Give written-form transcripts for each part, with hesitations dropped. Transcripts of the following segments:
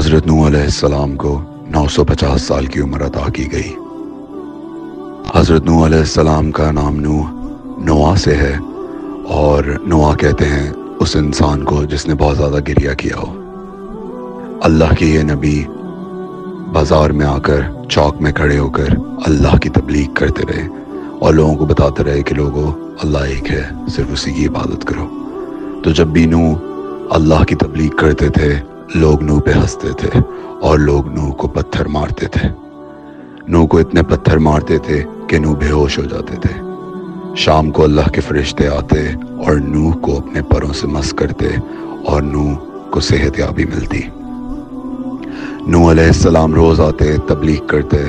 حضرت نوح علیہ السلام کو 950 سال کی عمر عطا کی گئی۔ حضرت نوح علیہ السلام کا نام نوح سے ہے، اور نوح کہتے ہیں اس انسان کو جس نے بہت زیادہ گریہ کیا ہو۔ اللہ کے یہ نبی بازار میں آ کر چوک میں کھڑے ہو کر اللہ کی تبلیغ کرتے رہے اور لوگوں کو بتاتے رہے کہ لوگوں اللہ ایک ہے، صرف اسی کی عبادت کرو۔ تو جب بھی نوح اللہ کی تبلیغ کرتے تھے، لوگ نوح پہ ہنستے تھے اور لوگ نوح کو پتھر مارتے تھے۔ نوح کو اتنے پتھر مارتے تھے کہ نوح بے ہوش ہو جاتے تھے۔ شام کو اللہ کے فرشتے آتے اور نوح کو اپنے پروں سے مس کرتے اور نوح کو صحت یابی ملتی۔ نوح علیہ السلام روز آتے، تبلیغ کرتے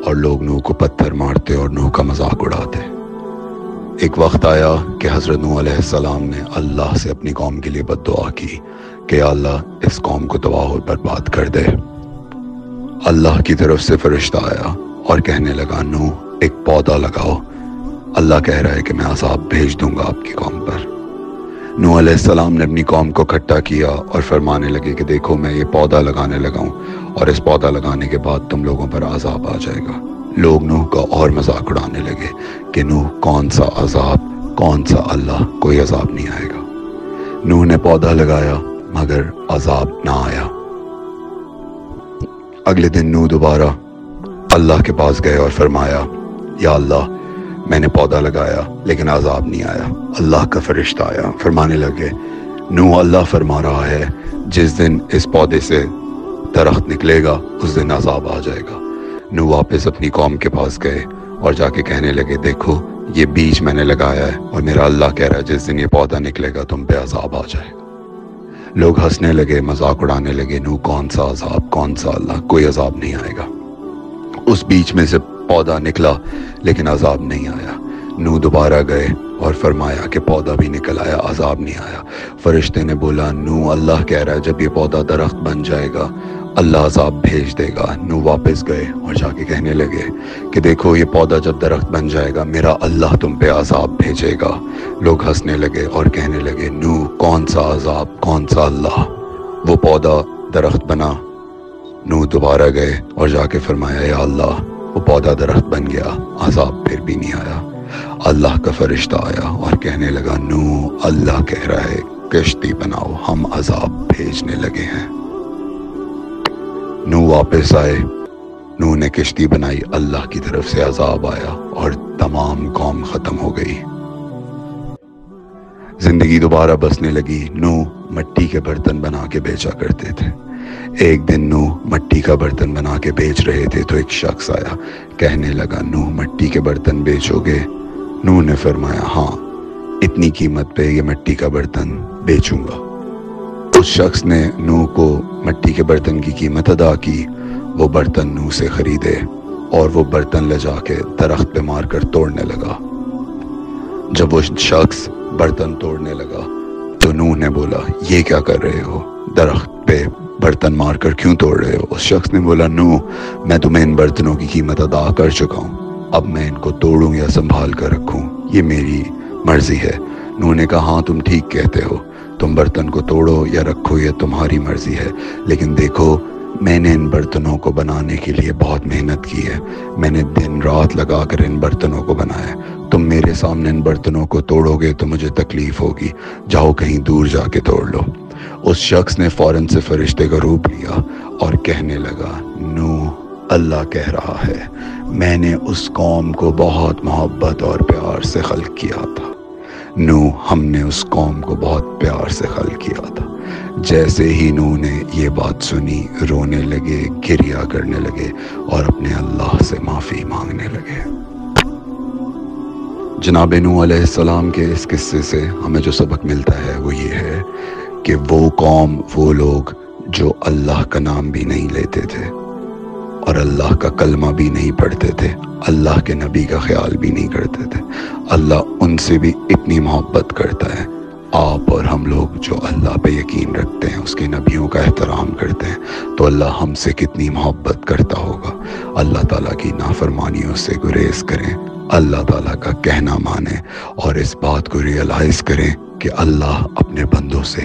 اور لوگ نوح کو پتھر مارتے اور نوح کا مذاق اڑاتے۔ ایک وقت آیا کہ حضرت نوح علیہ السلام نے اللہ سے اپنی قوم کے لیے بد دعا کی کہ اللہ اس قوم کو تباہ و برباد کر دے۔ اللہ کی طرف سے فرشتہ آیا اور کہنے لگا نوح ایک پودا لگاؤ، اللہ کہہ رہا ہے کہ میں عذاب بھیج دوں گا آپ کی قوم پر۔ نوح علیہ السلام نے اپنی قوم کو اکٹھا کیا اور فرمانے لگے کہ دیکھو میں یہ پودا لگانے لگا ہوں اور اس پودا لگانے کے بعد تم لوگوں پر عذاب آ جائے گا۔ لوگ نوح کا اور مذاق اڑانے لگے کہ نوح کون سا عذاب، کون سا اللہ، کوئی عذاب نہیں آئے گا۔ نوح نے پودا لگایا مگر عذاب نہ آیا۔ اگلے دن نوح دوبارہ اللہ کے پاس گئے اور فرمایا یا اللہ میں نے پودا لگایا لیکن عذاب نہیں آیا۔ اللہ کا فرشتہ آیا، فرمانے لگے نوح اللہ فرما رہا ہے جس دن اس پودے سے درخت نکلے گا اس دن عذاب آ جائے گا۔ نوح واپس اپنی قوم کے پاس گئے اور جا کے کہنے لگے دیکھو یہ بیج میں نے لگایا ہے اور میرا اللہ کہہ رہا ہے جس دن یہ پودا نکلے گا تم پہ عذاب آ جائے گا۔ لوگ ہنسنے لگے، مذاق اڑانے لگے، نوح کون سا عذاب، کون سا اللہ، کوئی عذاب نہیں آئے گا۔ اس بیچ میں سے پودا نکلا لیکن عذاب نہیں آیا۔ نوح دوبارہ گئے اور فرمایا کہ پودا بھی نکل آیا، عذاب نہیں آیا۔ فرشتے نے بولا نوح اللہ کہہ رہا ہے جب یہ پودا درخت بن جائے گا اللہ عذاب بھیج دے گا۔ نوح واپس گئے اور جا کے کہنے لگے کہ دیکھو یہ پودا جب درخت بن جائے گا میرا اللہ تم پہ عذاب بھیجے گا۔ لوگ ہنسنے لگے اور کہنے لگے نوح کون سا عذاب، کون سا اللہ۔ وہ پودا درخت بنا۔ نوح دوبارہ گئے اور جا کے فرمایا یا اللہ وہ پودا درخت بن گیا، عذاب پھر بھی نہیں آیا۔ اللہ کا فرشتہ آیا اور کہنے لگا نوح اللہ کہہ رہا ہے کشتی بناؤ، ہم عذاب بھیجنے لگے ہیں۔ نوح واپس آئے، نوح نے کشتی بنائی، اللہ کی طرف سے عذاب آیا اور تمام قوم ختم ہو گئی۔ زندگی دوبارہ بسنے لگی۔ نوح مٹی کے برتن بنا کے بیچا کرتے تھے۔ ایک دن نوح مٹی کا برتن بنا کے بیچ رہے تھے تو ایک شخص آیا، کہنے لگا نوح مٹی کے برتن بیچو گے؟ نوح نے فرمایا ہاں، اتنی قیمت پہ یہ مٹی کا برتن بیچوں گا۔ اس شخص نے نوح کو مٹی کے برتن کی قیمت ادا کی، وہ برتن نوح سے خریدے اور وہ برتن لے جا کے درخت پہ مار کر توڑنے لگا۔ جب وہ شخص برتن توڑنے لگا تو نوح نے بولا یہ کیا کر رہے ہو، درخت پہ برتن مار کر کیوں توڑ رہے ہو؟ اس شخص نے بولا نوح میں تمہیں ان برتنوں کی قیمت ادا کر چکا ہوں، اب میں ان کو توڑوں یا سنبھال کر رکھوں یہ میری مرضی ہے۔ نوح نے کہا ہاں تم ٹھیک کہتے ہو، تم برتن کو توڑو یا رکھو یہ تمہاری مرضی ہے، لیکن دیکھو میں نے ان برتنوں کو بنانے کے لیے بہت محنت کی ہے، میں نے دن رات لگا کر ان برتنوں کو بنایا ہے، تم میرے سامنے ان برتنوں کو توڑو گے تو مجھے تکلیف ہوگی، جاؤ کہیں دور جا کے توڑ لو۔ اس شخص نے فوراً سے فرشتے کا روپ لیا اور کہنے لگا نوح اللہ کہہ رہا ہے میں نے اس قوم کو بہت محبت اور پیار سے خلق کیا تھا۔ نوح ہم نے اس قوم کو بہت پیار سے خلق کیا تھا۔ جیسے ہی نوح نے یہ بات سنی رونے لگے، گریہ کرنے لگے اور اپنے اللہ سے معافی مانگنے لگے۔ جناب نوح علیہ السلام کے اس قصے سے ہمیں جو سبق ملتا ہے وہ یہ ہے کہ وہ قوم، وہ لوگ جو اللہ کا نام بھی نہیں لیتے تھے اور اللہ کا کلمہ بھی نہیں پڑھتے تھے، اللہ کے نبی کا خیال بھی نہیں کرتے تھے، اللہ ان سے بھی اتنی محبت کرتا ہے۔ آپ اور ہم لوگ جو اللہ پہ یقین رکھتے ہیں، اس کے نبیوں کا احترام کرتے ہیں، تو اللہ ہم سے کتنی محبت کرتا ہوگا۔ اللہ تعالیٰ کی نافرمانیوں سے گریز کریں، اللہ تعالیٰ کا کہنا مانیں اور اس بات کو ریئلائز کریں کہ اللہ اپنے بندوں سے